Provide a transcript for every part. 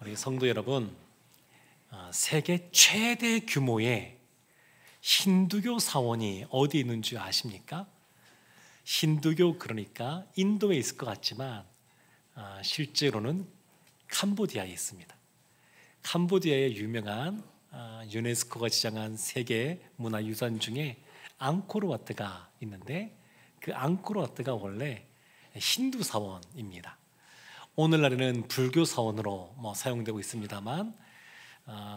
우리 성도 여러분, 세계 최대 규모의 힌두교 사원이 어디 있는 줄 아십니까? 힌두교, 그러니까 인도에 있을 것 같지만 실제로는 캄보디아에 있습니다. 캄보디아의 유명한 유네스코가 지정한 세계 문화유산 중에 앙코르와트가 있는데, 그 앙코르와트가 원래 힌두 사원입니다. 오늘날에는 불교 사원으로 사용되고 있습니다만,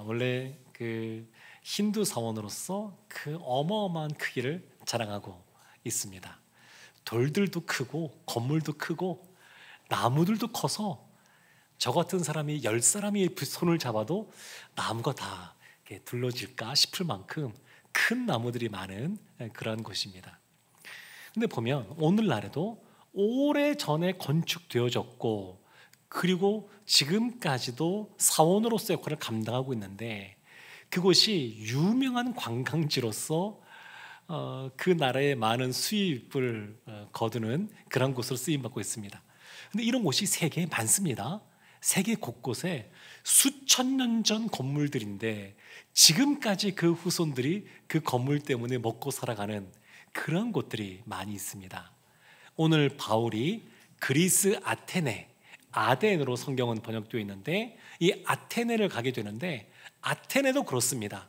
원래 그 힌두 사원으로서 그 어마어마한 크기를 자랑하고 있습니다. 돌들도 크고 건물도 크고 나무들도 커서 저 같은 사람이 10사람이 손을 잡아도 나무가 다 둘러질까 싶을 만큼 큰 나무들이 많은 그런 곳입니다. 근데 보면 오늘날에도 오래전에 건축되어졌고, 그리고 지금까지도 사원으로서 역할을 감당하고 있는데, 그곳이 유명한 관광지로서 그 나라에 많은 수입을 거두는 그런 곳으로 쓰임받고 있습니다. 근데 이런 곳이 세계에 많습니다. 세계 곳곳에 수천 년 전 건물들인데 지금까지 그 후손들이 그 건물 때문에 먹고 살아가는 그런 곳들이 많이 있습니다. 오늘 바울이 그리스 아테네로 성경은 번역되어 있는데, 이 아테네를 가게 되는데, 아테네도 그렇습니다.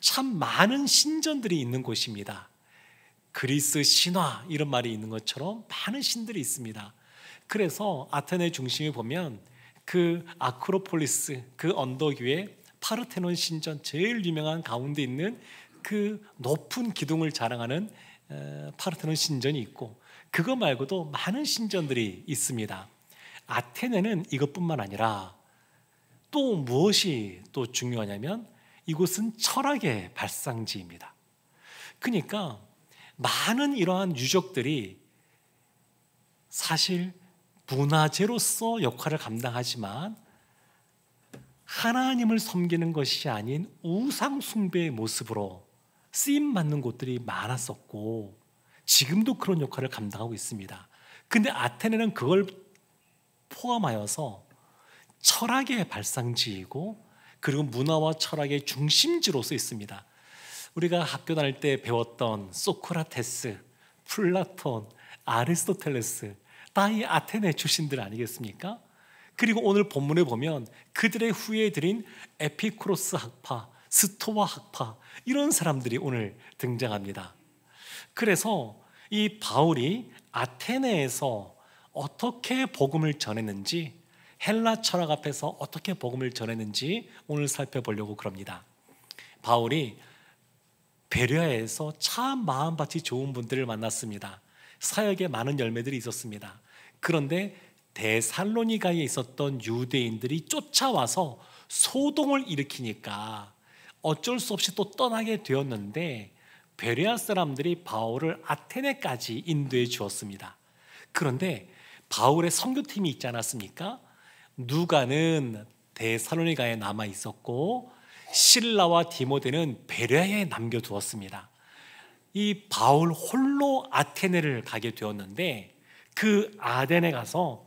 참 많은 신전들이 있는 곳입니다. 그리스 신화 이런 말이 있는 것처럼 많은 신들이 있습니다. 그래서 아테네 중심에 보면 그 아크로폴리스, 그 언덕 위에 파르테논 신전, 제일 유명한 가운데 있는 그 높은 기둥을 자랑하는 파르테논 신전이 있고, 그거 말고도 많은 신전들이 있습니다. 아테네는 이것뿐만 아니라 또 무엇이 또 중요하냐면, 이곳은 철학의 발상지입니다. 그러니까 많은 이러한 유적들이 사실 문화재로서 역할을 감당하지만 하나님을 섬기는 것이 아닌 우상 숭배의 모습으로 쓰임받는 곳들이 많았었고, 지금도 그런 역할을 감당하고 있습니다. 근데 아테네는 그걸 포함하여서 철학의 발상지이고, 그리고 문화와 철학의 중심지로서 있습니다. 우리가 학교 다닐 때 배웠던 소크라테스, 플라톤, 아리스토텔레스 다 이 아테네 출신들 아니겠습니까? 그리고 오늘 본문에 보면 그들의 후예들인 에피쿠로스 학파, 스토아 학파, 이런 사람들이 오늘 등장합니다. 그래서 이 바울이 아테네에서 어떻게 복음을 전했는지, 헬라 철학 앞에서 어떻게 복음을 전했는지 오늘 살펴보려고 그럽니다. 바울이 베레아에서 참 마음밭이 좋은 분들을 만났습니다. 사역에 많은 열매들이 있었습니다. 그런데 데살로니가에 있었던 유대인들이 쫓아와서 소동을 일으키니까 어쩔 수 없이 또 떠나게 되었는데, 베레아 사람들이 바울을 아테네까지 인도해 주었습니다. 그런데 바울의 선교팀이 있지 않았습니까? 누가는 데살로니가에 남아 있었고, 실라와 디모데는 베레아에 남겨두었습니다. 이 바울 홀로 아테네를 가게 되었는데, 그 아덴에 가서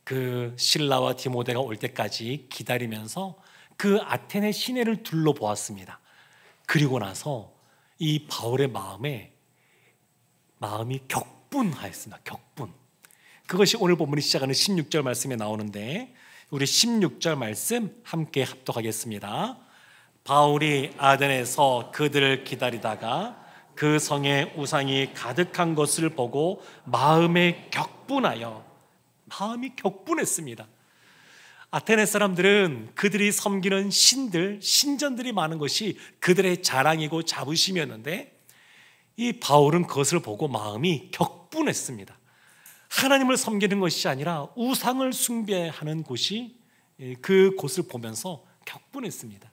그 실라와 디모데가 올 때까지 기다리면서 그 아테네 시내를 둘러보았습니다. 그리고 나서 이 바울의 마음이 격분하였습니다. 격분. 그것이 오늘 본문이 시작하는 16절 말씀에 나오는데, 우리 16절 말씀 함께 합독하겠습니다. 바울이 아덴에서 그들을 기다리다가 그 성에 우상이 가득한 것을 보고 마음이 격분했습니다. 아테네 사람들은 그들이 섬기는 신전들이 많은 것이 그들의 자랑이고 자부심이었는데, 이 바울은 그것을 보고 마음이 격분했습니다. 하나님을 섬기는 것이 아니라 우상을 숭배하는 곳이, 그 곳을 보면서 격분했습니다.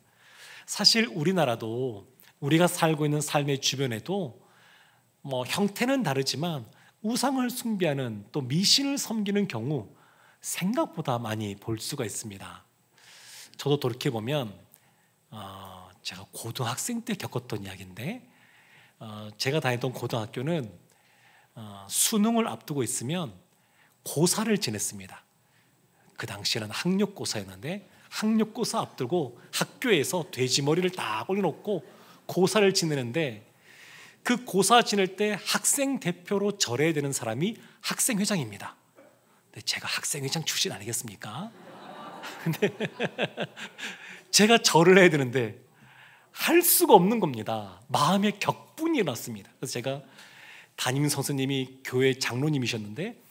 사실 우리나라도, 우리가 살고 있는 삶의 주변에도 형태는 다르지만 우상을 숭배하는, 또 미신을 섬기는 경우 생각보다 많이 볼 수가 있습니다. 저도 돌이켜보면 제가 고등학생 때 겪었던 이야기인데, 제가 다니던 고등학교는 수능을 앞두고 있으면 고사를 지냈습니다. 그 당시에는 학력고사였는데 학력고사 앞두고 학교에서 돼지머리를 딱 올려놓고 고사를 지내는데, 그 고사 지낼 때 학생 대표로 절해야 되는 사람이 학생회장입니다. 근데 제가 학생회장 출신 아니겠습니까? 근데 제가 절을 해야 되는데 할 수가 없는 겁니다. 마음에 격분이 일어났습니다. 그래서 제가 담임 선생님이 교회 장로님이셨는데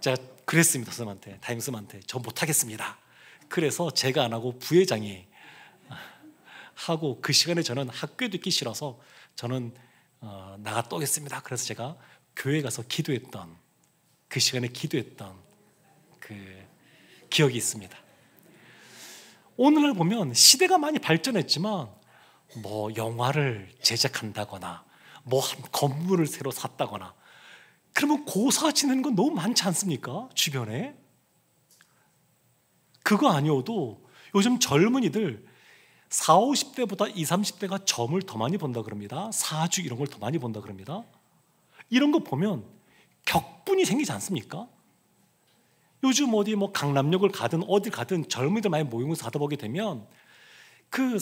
제가 그랬습니다. 선생님한테, 담임 선생님한테 저 못하겠습니다. 그래서 제가 안 하고 부회장이 하고, 그 시간에 저는 학교에도 있기 싫어서 저는 나가 떠겠습니다. 그래서 제가 교회 가서 기도했던, 그 시간에 기도했던 그 기억이 있습니다. 오늘날 보면 시대가 많이 발전했지만 뭐 영화를 제작한다거나 뭐 한 건물을 새로 샀다거나 그러면 고사 지내는 건 너무 많지 않습니까? 주변에. 그거 아니어도 요즘 젊은이들 40, 50대보다 20, 30대가 점을 더 많이 본다 그럽니다. 사주 이런 걸 더 많이 본다 그럽니다. 이런 거 보면 격분이 생기지 않습니까? 요즘 어디 뭐 강남역을 가든 어디 가든 젊은이들 많이 모이면서 하다 보게 되면 그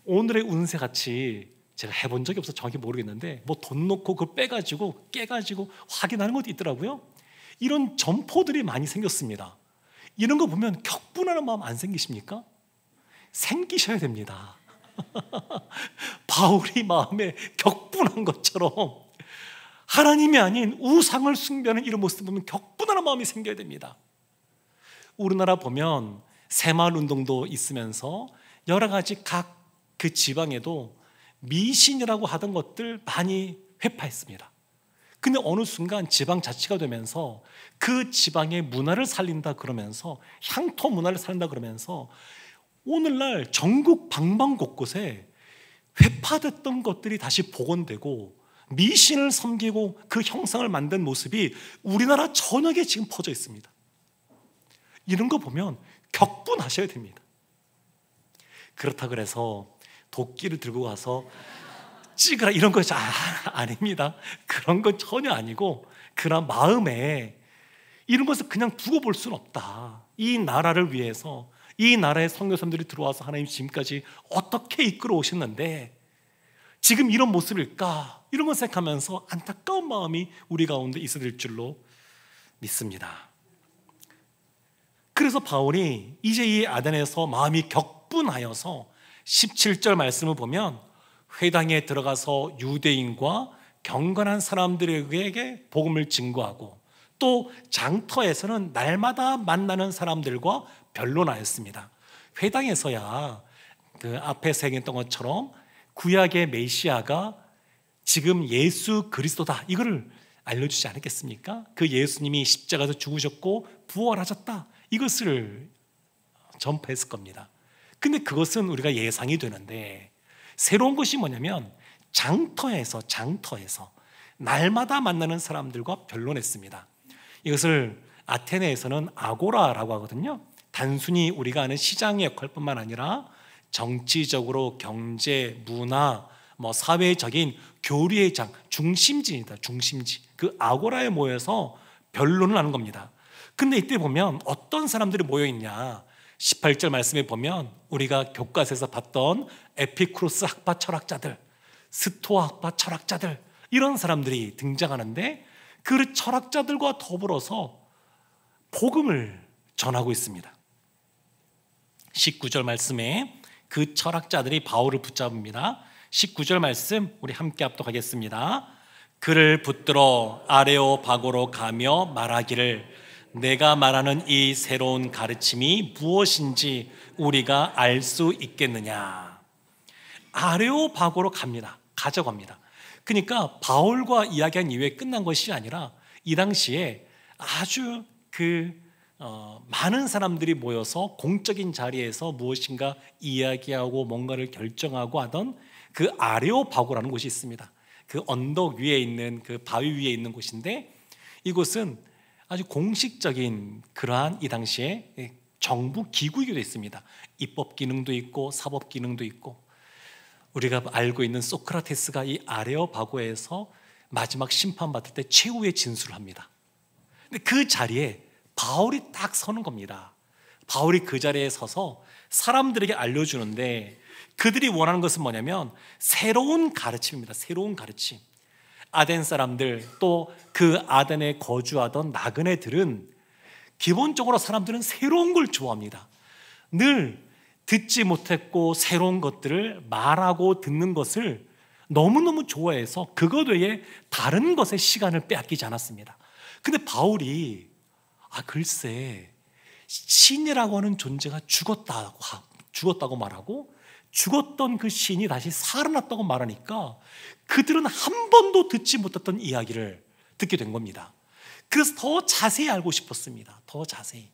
오늘의 운세 같이, 제가 해본 적이 없어서 정확히 모르겠는데 뭐 돈 놓고 그걸 빼가지고 깨가지고 확인하는 것도 있더라고요. 이런 점포들이 많이 생겼습니다. 이런 거 보면 격분하는 마음 안 생기십니까? 생기셔야 됩니다. 바울이 마음에 격분한 것처럼 하나님이 아닌 우상을 숭배하는 이런 모습을 보면 격분하는 마음이 생겨야 됩니다. 우리나라 보면 새마을운동도 있으면서 여러 가지 각 그 지방에도 미신이라고 하던 것들 많이 회파했습니다. 근데 어느 순간 지방자치가 되면서 그 지방의 문화를 살린다 그러면서, 향토 문화를 살린다 그러면서 오늘날 전국 방방곳곳에 회파됐던 것들이 다시 복원되고 미신을 섬기고 그 형상을 만든 모습이 우리나라 전역에 지금 퍼져 있습니다. 이런 거 보면 격분하셔야 됩니다. 그렇다 그래서 도끼를 들고 가서 찍으라 이런 거 아닙니다. 그런 건 전혀 아니고, 그러나 마음에 이런 것을 그냥 두고 볼 수는 없다. 이 나라를 위해서 이 나라의 선교사님들이 들어와서 하나님 지금까지 어떻게 이끌어 오셨는데 지금 이런 모습일까? 이런 걸 생각하면서 안타까운 마음이 우리 가운데 있어야 될 줄로 믿습니다. 그래서 바울이 이제 이 아덴에서 마음이 격분하여서 17절 말씀을 보면 회당에 들어가서 유대인과 경건한 사람들에게 복음을 증거하고, 또 장터에서는 날마다 만나는 사람들과 변론하였습니다. 회당에서야 그 앞에 새겼던 것처럼 구약의 메시아가 지금 예수 그리스도다 이거를 알려주지 않았겠습니까? 그 예수님이 십자가에서 죽으셨고 부활하셨다 이것을 전파했을 겁니다. 근데 그것은 우리가 예상이 되는데, 새로운 것이 뭐냐면 장터에서 날마다 만나는 사람들과 변론했습니다. 이것을 아테네에서는 아고라라고 하거든요. 단순히 우리가 아는 시장의 역할뿐만 아니라 정치적으로 경제, 문화, 사회적인 교류의 장, 중심지입니다. 중심지. 그 아고라에 모여서 변론을 하는 겁니다. 근데 이때 보면 어떤 사람들이 모여 있냐? 18절 말씀에 보면 우리가 교과서에서 봤던 에피쿠로스 학파 철학자들, 스토아 학파 철학자들, 이런 사람들이 등장하는데 그 철학자들과 더불어서 복음을 전하고 있습니다. 19절 말씀에 그 철학자들이 바울을 붙잡습니다. 19절 말씀 우리 함께 합독하겠습니다. 그를 붙들어 아레오바고로 가며 말하기를 내가 말하는 이 새로운 가르침이 무엇인지 우리가 알 수 있겠느냐. 아레오바고로 가져갑니다. 그러니까 바울과 이야기한 이후에 끝난 것이 아니라 이 당시에 아주 많은 사람들이 모여서 공적인 자리에서 무엇인가 이야기하고 뭔가를 결정하고 하던 그 아레오바고라는 곳이 있습니다. 그 언덕 위에 있는 그 바위 위에 있는 곳인데, 이곳은 아주 공식적인 그러한 이 당시에 정부 기구이기도 했습니다. 입법 기능도 있고 사법 기능도 있고, 우리가 알고 있는 소크라테스가 이 아레오바고에서 마지막 심판받을 때 최후의 진술을 합니다. 근데 그 자리에 바울이 딱 서는 겁니다. 바울이 그 자리에 서서 사람들에게 알려주는데 그들이 원하는 것은 뭐냐면 새로운 가르침입니다. 새로운 가르침. 아덴 사람들 또 그 아덴에 거주하던 나그네들은 기본적으로 사람들은 새로운 걸 좋아합니다. 늘 듣지 못했고 새로운 것들을 말하고 듣는 것을 너무너무 좋아해서 그것 외에 다른 것에 시간을 빼앗기지 않았습니다. 근데 바울이 글쎄 신이라고 하는 존재가 죽었다고 말하고 죽었던 그 신이 다시 살아났다고 말하니까 그들은 한 번도 듣지 못했던 이야기를 듣게 된 겁니다. 그래서 더 자세히 알고 싶었습니다. 더 자세히.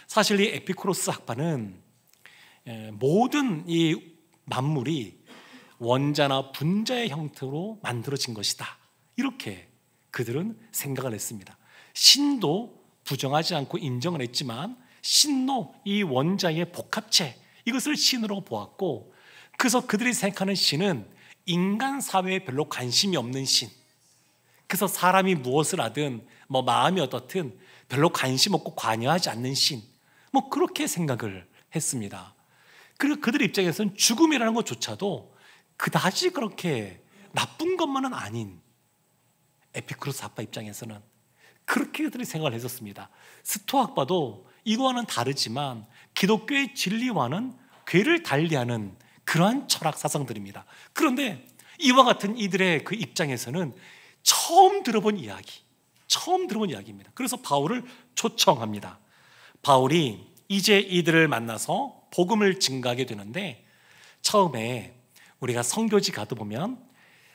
사실 이 에피쿠로스 학파는 모든 이 만물이 원자나 분자의 형태로 만들어진 것이다, 이렇게 그들은 생각을 했습니다. 신도 부정하지 않고 인정을 했지만 신도 이 원자의 복합체, 이것을 신으로 보았고, 그래서 그들이 생각하는 신은 인간 사회에 별로 관심이 없는 신, 그래서 사람이 무엇을 하든 마음이 어떻든 별로 관심 없고 관여하지 않는 신, 그렇게 생각을 했습니다. 그리고 그들 입장에서는 죽음이라는 것조차도 그다지 그렇게 나쁜 것만은 아닌, 에피쿠로스 학파 입장에서는 그렇게 그들이 생각을 했었습니다. 스토아 학파도 이거와는 다르지만 기독교의 진리와는 궤를 달리하는 그러한 철학 사상들입니다. 그런데 이와 같은 이들의 그 입장에서는 처음 들어본 이야기입니다. 그래서 바울을 초청합니다. 바울이 이제 이들을 만나서 복음을 증거하게 되는데, 처음에 우리가 선교지 가도 보면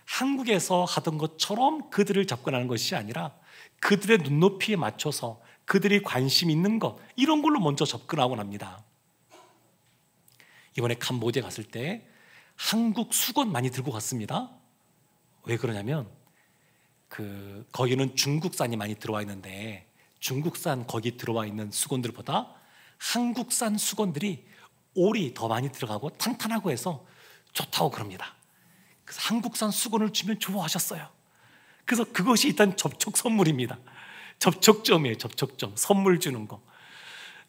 한국에서 하던 것처럼 그들을 접근하는 것이 아니라 그들의 눈높이에 맞춰서 그들이 관심 있는 것, 이런 걸로 먼저 접근하곤 합니다. 이번에 캄보디아 갔을 때 한국 수건 많이 들고 갔습니다. 왜 그러냐면 거기는 중국산이 많이 들어와 있는데 중국산 거기 들어와 있는 수건들보다 한국산 수건들이 올이 더 많이 들어가고 탄탄하고 해서 좋다고 그럽니다. 그래서 한국산 수건을 주면 좋아하셨어요. 그래서 그것이 일단 접촉 선물입니다. 접촉점이에요. 접촉점, 선물 주는 거.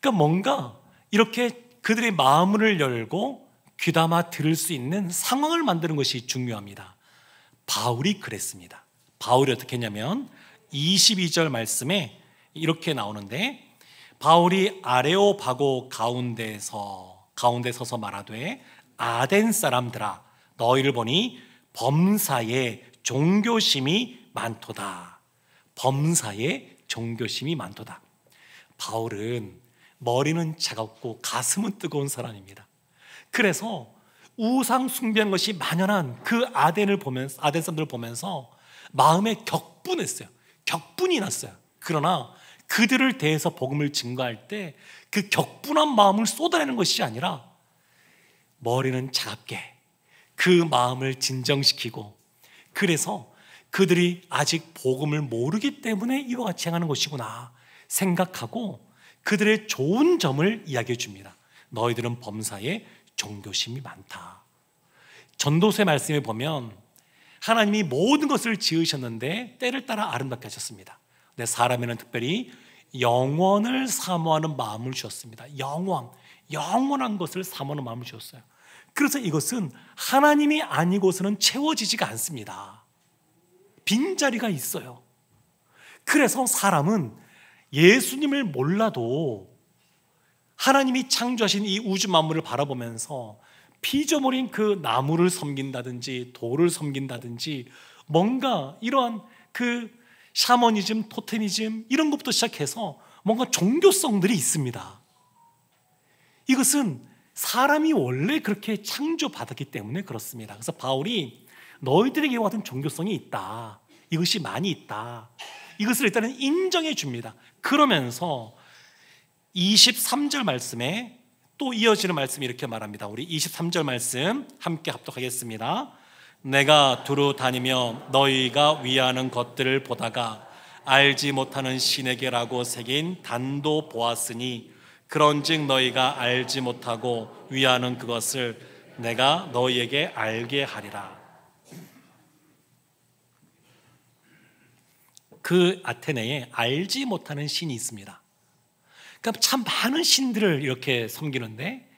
그러니까 뭔가 이렇게 그들의 마음을 열고 귀담아 들을 수 있는 상황을 만드는 것이 중요합니다. 바울이 그랬습니다. 바울이 어떻게 했냐면 22절 말씀에 이렇게 나오는데, 바울이 아레오바고 가운데 서서 말하되 아덴 사람들아, 너희를 보니 범사에 종교심이 많도다. 범사에 종교심이 많도다. 바울은 머리는 차갑고 가슴은 뜨거운 사람입니다. 그래서 우상 숭배한 것이 만연한 그 아덴 사람들을 보면서 마음에 격분했어요. 격분이 났어요. 그러나 그들을 대해서 복음을 증거할 때 그 격분한 마음을 쏟아내는 것이 아니라 머리는 차갑게 그 마음을 진정시키고, 그래서 그들이 아직 복음을 모르기 때문에 이와 같이 행하는 것이구나 생각하고 그들의 좋은 점을 이야기해 줍니다. 너희들은 범사에 종교심이 많다. 전도서의 말씀에 보면 하나님이 모든 것을 지으셨는데 때를 따라 아름답게 하셨습니다. 근데 사람에는 특별히 영원을 사모하는 마음을 주셨습니다. 영원한 것을 사모하는 마음을 주셨어요. 그래서 이것은 하나님이 아니고서는 채워지지가 않습니다. 빈자리가 있어요. 그래서 사람은 예수님을 몰라도 하나님이 창조하신 이 우주 만물을 바라보면서 피조물인 그 나무를 섬긴다든지 돌을 섬긴다든지 뭔가 이러한 그 샤머니즘, 토테미즘 이런 것부터 시작해서 뭔가 종교성들이 있습니다. 이것은 사람이 원래 그렇게 창조받았기 때문에 그렇습니다. 그래서 바울이 너희들에게 같은 종교성이 있다, 이것이 많이 있다, 이것을 일단은 인정해 줍니다. 그러면서 23절 말씀에 또 이어지는 말씀이 이렇게 말합니다. 우리 23절 말씀 함께 합독하겠습니다. 내가 두루 다니며 너희가 위하는 것들을 보다가 알지 못하는 신에게라고 새긴 단도 보았으니 그런즉 너희가 알지 못하고 위하는 그것을 내가 너희에게 알게 하리라. 그 아테네에 알지 못하는 신이 있습니다. 그러니까 참 많은 신들을 이렇게 섬기는데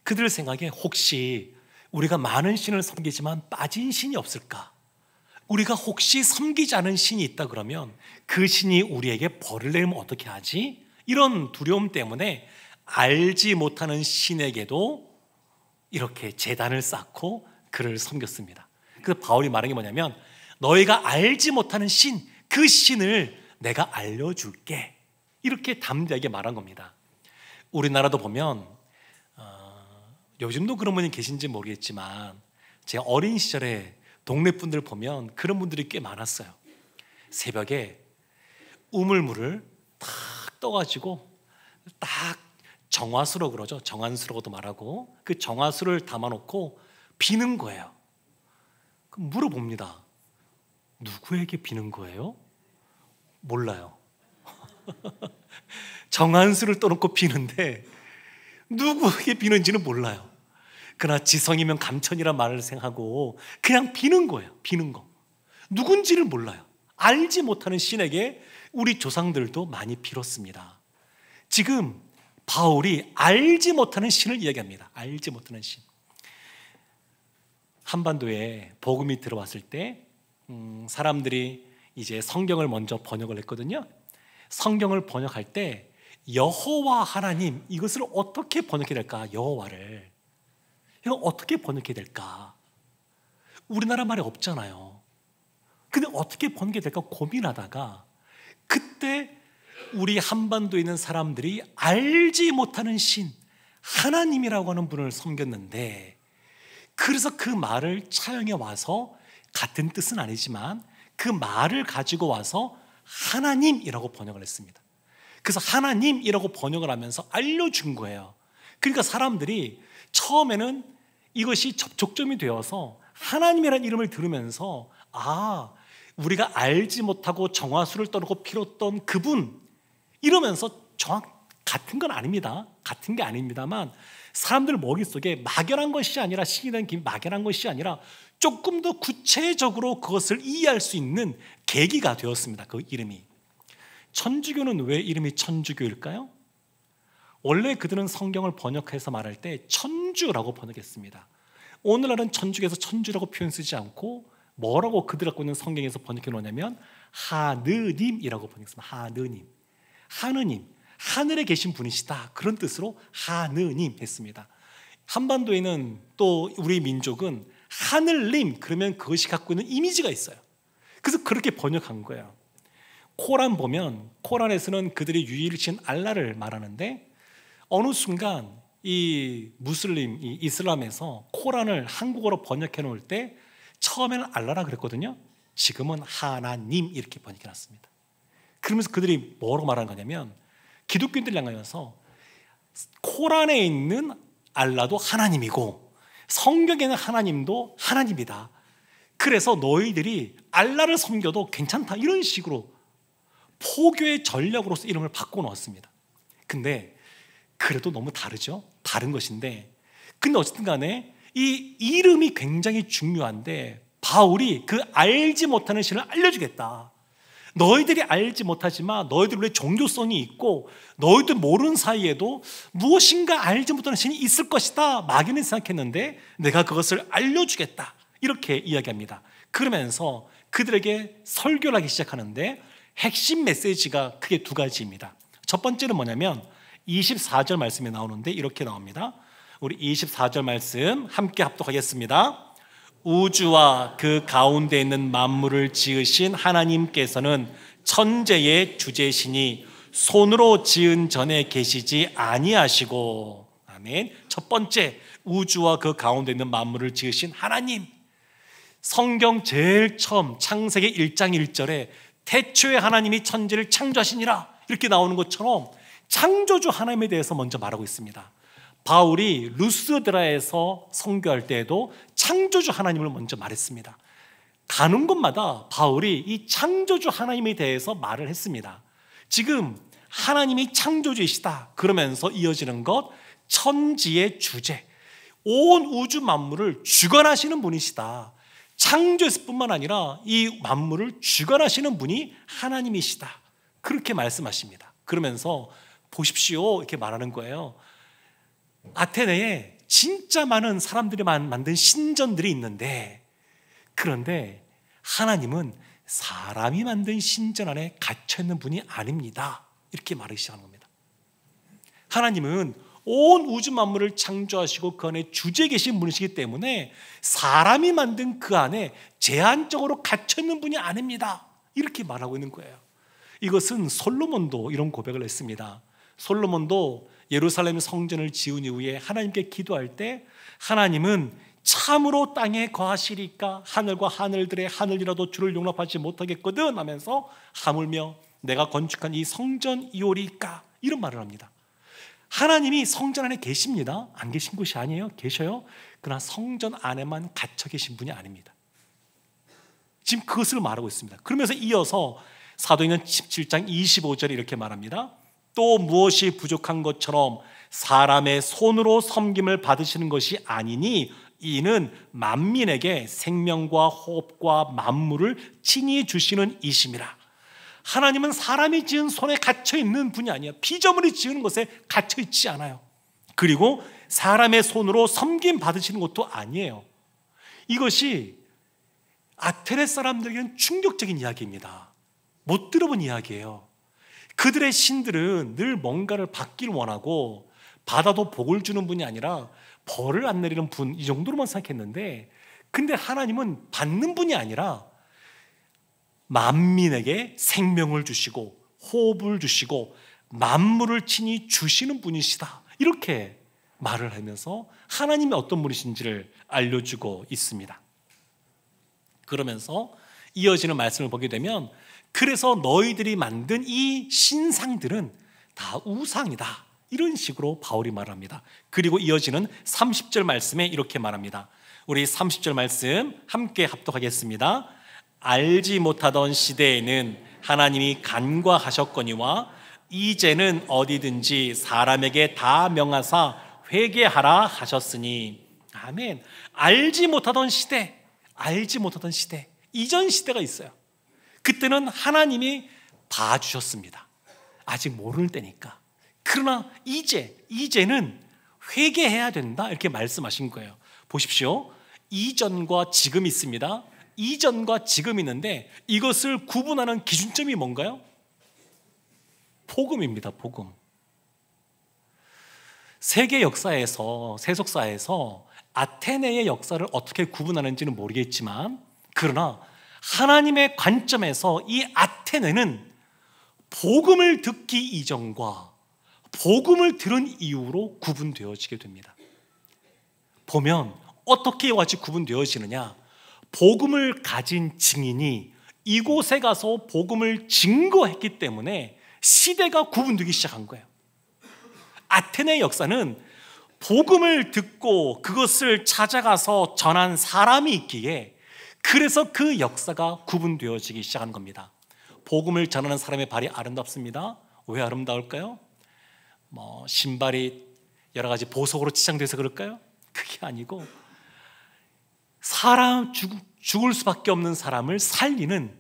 그들 생각에 혹시 우리가 많은 신을 섬기지만 빠진 신이 없을까? 우리가 혹시 섬기지 않은 신이 있다 그러면 그 신이 우리에게 벌을 내리면 어떻게 하지? 이런 두려움 때문에 알지 못하는 신에게도 이렇게 제단을 쌓고 그를 섬겼습니다. 그래서 바울이 말한 게 뭐냐면 너희가 알지 못하는 신, 그 신을 내가 알려줄게. 이렇게 담대하게 말한 겁니다. 우리나라도 보면 요즘도 그런 분이 계신지 모르겠지만 제 어린 시절에 동네 분들 보면 그런 분들이 꽤 많았어요. 새벽에 우물물을 탁 떠가지고 딱 정화수로 그러죠. 정한수라고도 말하고 그 정화수를 담아놓고 비는 거예요. 그럼 물어봅니다. 누구에게 비는 거예요? 몰라요. 정한수를 떠놓고 비는데 누구에게 비는지는 몰라요. 그러나 지성이면 감천이란 말을 생각하고 그냥 비는 거예요. 비는 거. 누군지를 몰라요. 알지 못하는 신에게 우리 조상들도 많이 빌었습니다. 지금 바울이 알지 못하는 신을 이야기합니다. 알지 못하는 신. 한반도에 복음이 들어왔을 때 사람들이 이제 성경을 먼저 번역을 했거든요. 성경을 번역할 때 여호와 하나님, 이것을 어떻게 번역해야 될까? 여호와를 이거 어떻게 번역해야 될까? 우리나라 말이 없잖아요. 근데 어떻게 번역해야 될까 고민하다가 그때 우리 한반도에 있는 사람들이 알지 못하는 신 하나님이라고 하는 분을 섬겼는데, 그래서 그 말을 차용해 와서 같은 뜻은 아니지만 그 말을 가지고 와서 하나님이라고 번역을 했습니다. 그래서 하나님이라고 번역을 하면서 알려준 거예요. 그러니까 사람들이 처음에는 이것이 접촉점이 되어서 하나님이라는 이름을 들으면서 우리가 알지 못하고 정화수를 떠놓고 빌었던 그분, 이러면서 같은 건 아닙니다. 같은 게 아닙니다만 사람들 머릿속에 막연한 것이 아니라, 신이 된 김에 막연한 것이 아니라 조금 더 구체적으로 그것을 이해할 수 있는 계기가 되었습니다. 그 이름이. 천주교는 왜 이름이 천주교일까요? 원래 그들은 성경을 번역해서 말할 때 천주라고 번역했습니다. 오늘날은 천주교에서 천주라고 표현 쓰지 않고 뭐라고 그들 갖고 있는 성경에서 번역해 놓냐면 하느님이라고 번역했습니다. 하느님. 하느님, 하늘에 계신 분이시다, 그런 뜻으로 하느님 했습니다. 한반도에는 또 우리 민족은 하늘님, 그러면 그것이 갖고 있는 이미지가 있어요. 그래서 그렇게 번역한 거예요. 코란 보면, 코란에서는 그들이 유일신 알라를 말하는데 어느 순간 이 무슬림, 이 이슬람에서 코란을 한국어로 번역해 놓을 때 처음에는 알라라 그랬거든요. 지금은 하나님 이렇게 번역해 놨습니다. 그러면서 그들이 뭐라고 말하는 거냐면, 기독교인들 향하여서 코란에 있는 알라도 하나님이고 성경에 있는 하나님도 하나님이다. 그래서 너희들이 알라를 섬겨도 괜찮다, 이런 식으로 포교의 전략으로서 이름을 바꿔놓았습니다. 근데 그래도 너무 다르죠. 다른 것인데, 근데 어쨌든 간에 이 이름이 굉장히 중요한데 바울이 그 알지 못하는 신을 알려주겠다. 너희들이 알지 못하지만 너희들 왜 종교성이 있고 너희들 모르는 사이에도 무엇인가 알지 못하는 신이 있을 것이다 막연히 생각했는데 내가 그것을 알려주겠다, 이렇게 이야기합니다. 그러면서 그들에게 설교를 하기 시작하는데 핵심 메시지가 크게 두 가지입니다. 첫 번째는 뭐냐면 24절 말씀에 나오는데 이렇게 나옵니다. 우리 24절 말씀 함께 합독하겠습니다. 우주와 그 가운데 있는 만물을 지으신 하나님께서는 천재의 주제시니 손으로 지은 전에 계시지 아니하시고. 아멘. 첫 번째, 우주와 그 가운데 있는 만물을 지으신 하나님. 성경 제일 처음 창세기 1장 1절에 태초에 하나님이 천지를 창조하시니라, 이렇게 나오는 것처럼 창조주 하나님에 대해서 먼저 말하고 있습니다. 바울이 루스드라에서 선교할 때에도 창조주 하나님을 먼저 말했습니다. 가는 곳마다 바울이 이 창조주 하나님에 대해서 말을 했습니다. 지금 하나님이 창조주이시다 그러면서 이어지는 것, 천지의 주제, 온 우주 만물을 주관하시는 분이시다. 창조했을 뿐만 아니라 이 만물을 주관하시는 분이 하나님이시다, 그렇게 말씀하십니다. 그러면서 보십시오 이렇게 말하는 거예요. 아테네에 진짜 많은 사람들이 만든 신전들이 있는데, 그런데 하나님은 사람이 만든 신전 안에 갇혀있는 분이 아닙니다. 이렇게 말하기 시작하는 겁니다. 하나님은 온 우주 만물을 창조하시고 그 안에 주재 계신 분이시기 때문에 사람이 만든 그 안에 제한적으로 갇혀있는 분이 아닙니다. 이렇게 말하고 있는 거예요. 이것은 솔로몬도 이런 고백을 했습니다. 솔로몬도 예루살렘 성전을 지은 이후에 하나님께 기도할 때, 하나님은 참으로 땅에 거하시리까 하늘과 하늘들의 하늘이라도 주를 용납하지 못하겠거든 하면서 하물며 내가 건축한 이 성전이오리까, 이런 말을 합니다. 하나님이 성전 안에 계십니다. 안 계신 곳이 아니에요. 계셔요. 그러나 성전 안에만 갇혀 계신 분이 아닙니다. 지금 그것을 말하고 있습니다. 그러면서 이어서 사도행전 17장 25절에 이렇게 말합니다. 또 무엇이 부족한 것처럼 사람의 손으로 섬김을 받으시는 것이 아니니 이는 만민에게 생명과 호흡과 만물을 친히 주시는 이심이라. 하나님은 사람이 지은 손에 갇혀있는 분이 아니에요. 피조물이 지은 것에 갇혀있지 않아요. 그리고 사람의 손으로 섬김 받으시는 것도 아니에요. 이것이 아테네 사람들에게는 충격적인 이야기입니다. 못 들어본 이야기예요. 그들의 신들은 늘 뭔가를 받기를 원하고 받아도 복을 주는 분이 아니라 벌을 안 내리는 분, 이 정도로만 생각했는데, 근데 하나님은 받는 분이 아니라 만민에게 생명을 주시고 호흡을 주시고 만물을 친히 주시는 분이시다, 이렇게 말을 하면서 하나님이 어떤 분이신지를 알려주고 있습니다. 그러면서 이어지는 말씀을 보게 되면, 그래서 너희들이 만든 이 신상들은 다 우상이다, 이런 식으로 바울이 말합니다. 그리고 이어지는 30절 말씀에 이렇게 말합니다. 우리 30절 말씀 함께 합독하겠습니다. 알지 못하던 시대에는 하나님이 간과하셨거니와 이제는 어디든지 사람에게 다 명하사 회개하라 하셨으니. 아멘. 알지 못하던 시대, 알지 못하던 시대, 이전 시대가 있어요. 그때는 하나님이 봐주셨습니다. 아직 모를 때니까. 그러나 이제는 회개해야 된다, 이렇게 말씀하신 거예요. 보십시오. 이전과 지금이 있습니다. 이전과 지금이 있는데 이것을 구분하는 기준점이 뭔가요? 복음입니다. 복음. 세계 역사에서, 세속사에서 아테네의 역사를 어떻게 구분하는지는 모르겠지만, 그러나 하나님의 관점에서 이 아테네는 복음을 듣기 이전과 복음을 들은 이후로 구분되어지게 됩니다. 보면 어떻게 같이 구분되어지느냐? 복음을 가진 증인이 이곳에 가서 복음을 증거했기 때문에 시대가 구분되기 시작한 거예요. 아테네 역사는 복음을 듣고 그것을 찾아가서 전한 사람이 있기에, 그래서 그 역사가 구분되어지기 시작한 겁니다. 복음을 전하는 사람의 발이 아름답습니다. 왜 아름다울까요? 신발이 여러 가지 보석으로 치장돼서 그럴까요? 그게 아니고, 죽을 수밖에 없는 사람을 살리는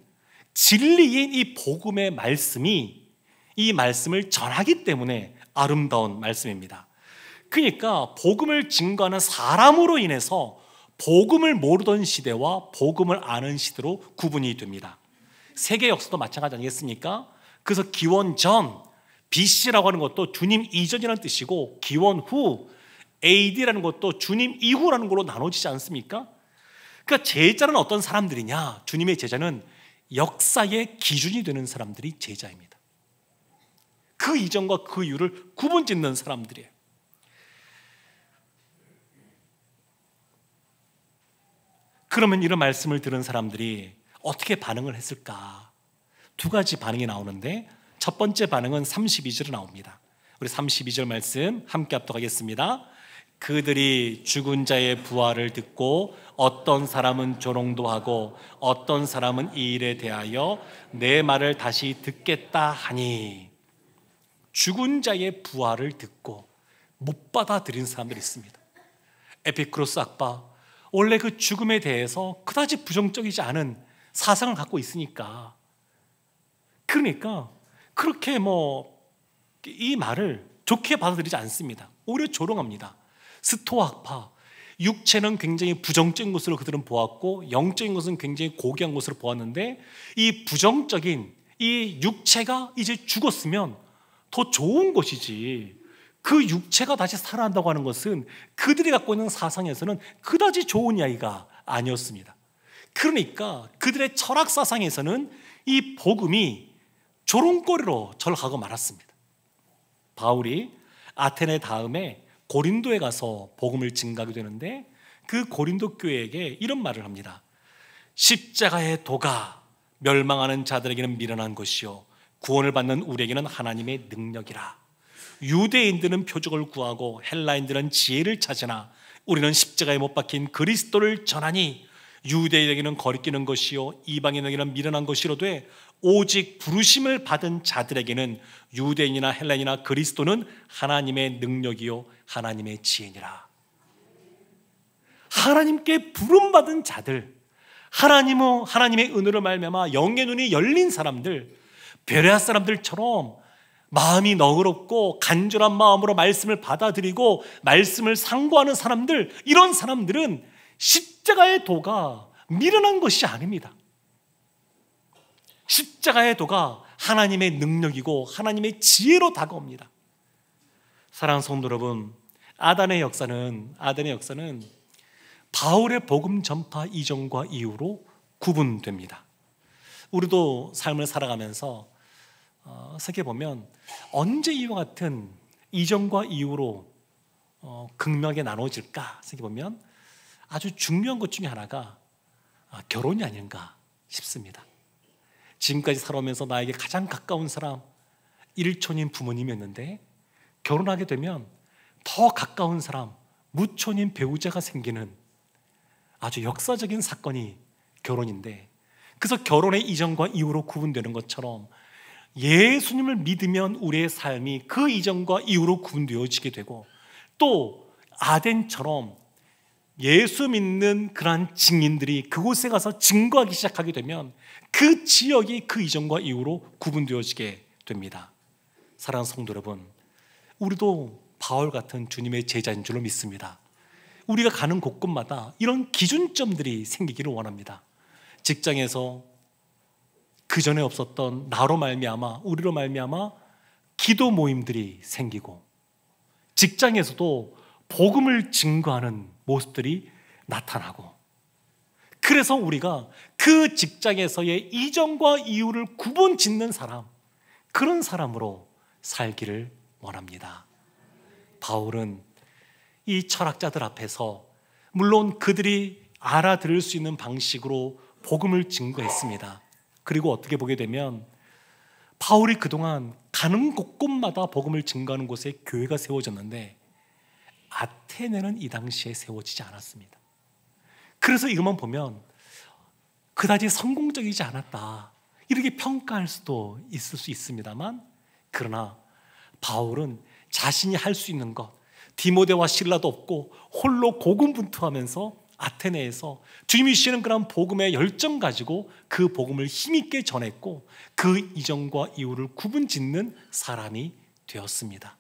진리인 이 복음의 말씀이, 이 말씀을 전하기 때문에 아름다운 말씀입니다. 그러니까 복음을 증거하는 사람으로 인해서 복음을 모르던 시대와 복음을 아는 시대로 구분이 됩니다. 세계 역사도 마찬가지 아니겠습니까? 그래서 기원 전, BC라고 하는 것도 주님 이전이라는 뜻이고, 기원 후, AD라는 것도 주님 이후라는 걸로 나눠지지 않습니까? 그러니까 제자는 어떤 사람들이냐? 주님의 제자는 역사의 기준이 되는 사람들이 제자입니다. 그 이전과 그 이후를 구분짓는 사람들이에요. 그러면 이런 말씀을 들은 사람들이 어떻게 반응을 했을까? 두 가지 반응이 나오는데, 첫 번째 반응은 32절에 나옵니다. 우리 32절 말씀 함께 합독하겠습니다. 그들이 죽은 자의 부활을 듣고 어떤 사람은 조롱도 하고 어떤 사람은 이 일에 대하여 내 말을 다시 듣겠다 하니. 죽은 자의 부활을 듣고 못 받아들인 사람들이 있습니다. 에피쿠로스 학파, 원래 그 죽음에 대해서 그다지 부정적이지 않은 사상을 갖고 있으니까, 그러니까 그렇게 이 말을 좋게 받아들이지 않습니다. 오히려 조롱합니다. 스토아 학파, 육체는 굉장히 부정적인 것으로 그들은 보았고 영적인 것은 굉장히 고귀한 것으로 보았는데, 이 부정적인 이 육체가 이제 죽었으면 더 좋은 것이지, 그 육체가 다시 살아난다고 하는 것은 그들이 갖고 있는 사상에서는 그다지 좋은 이야기가 아니었습니다. 그러니까 그들의 철학 사상에서는 이 복음이 조롱거리로 전락하고 말았습니다. 바울이 아테네 다음에 고린도에 가서 복음을 증가하게 되는데, 그 고린도 교회에게 이런 말을 합니다. 십자가의 도가 멸망하는 자들에게는 미련한 것이요 구원을 받는 우리에게는 하나님의 능력이라. 유대인들은 표적을 구하고 헬라인들은 지혜를 찾으나 우리는 십자가에 못 박힌 그리스도를 전하니 유대인에게는 거리끼는 것이요 이방인에게는 미련한 것이로되 오직 부르심을 받은 자들에게는 유대인이나 헬라인이나 그리스도는 하나님의 능력이요 하나님의 지혜니라. 하나님께 부름받은 자들, 하나님의 은혜로 말미암아 영의 눈이 열린 사람들, 베레아 사람들처럼 마음이 너그럽고 간절한 마음으로 말씀을 받아들이고 말씀을 상고하는 사람들, 이런 사람들은 십자가의 도가 미련한 것이 아닙니다. 십자가의 도가 하나님의 능력이고 하나님의 지혜로 다가옵니다. 사랑하는 성도 여러분, 아단의 역사는 바울의 복음 전파 이전과 이후로 구분됩니다. 우리도 삶을 살아가면서 생각해보면 언제 이와 같은 이전과 이후로 극명하게 나눠질까 생각해보면 아주 중요한 것 중에 하나가 결혼이 아닌가 싶습니다. 지금까지 살아오면서 나에게 가장 가까운 사람, 일촌인 부모님이었는데 결혼하게 되면 더 가까운 사람, 무촌인 배우자가 생기는 아주 역사적인 사건이 결혼인데, 그래서 결혼의 이전과 이후로 구분되는 것처럼 예수님을 믿으면 우리의 삶이 그 이전과 이후로 구분되어지게 되고, 또 아덴처럼 예수 믿는 그러한 증인들이 그곳에 가서 증거하기 시작하게 되면 그 지역이 그 이전과 이후로 구분되어지게 됩니다. 사랑하는 성도 여러분, 우리도 바울 같은 주님의 제자인 줄로 믿습니다. 우리가 가는 곳곳마다 이런 기준점들이 생기기를 원합니다. 직장에서 그 전에 없었던 나로 말미암아, 우리로 말미암아 기도 모임들이 생기고, 직장에서도 복음을 증거하는 모습들이 나타나고, 그래서 우리가 그 직장에서의 이전과 이후를 구분 짓는 사람, 그런 사람으로 살기를 원합니다. 바울은 이 철학자들 앞에서 물론 그들이 알아들을 수 있는 방식으로 복음을 증거했습니다. 그리고 어떻게 보게 되면 바울이 그동안 가는 곳곳마다 복음을 증거하는 곳에 교회가 세워졌는데 아테네는 이 당시에 세워지지 않았습니다. 그래서 이것만 보면 그다지 성공적이지 않았다, 이렇게 평가할 수도 있을 수 있습니다만, 그러나 바울은 자신이 할 수 있는 것, 디모데와 실라도 없고 홀로 고군분투하면서 아테네에서 주님이 주시는 그런 복음의 열정 가지고 그 복음을 힘있게 전했고, 그 이전과 이후를 구분짓는 사람이 되었습니다.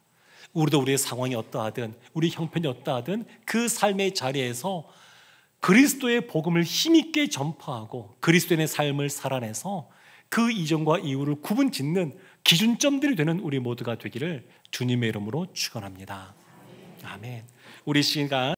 우리도 우리의 상황이 어떠하든, 우리 형편이 어떠하든 그 삶의 자리에서 그리스도의 복음을 힘있게 전파하고 그리스도인의 삶을 살아내서 그 이전과 이후를 구분짓는 기준점들이 되는 우리 모두가 되기를 주님의 이름으로 축원합니다. 아멘. 우리 시간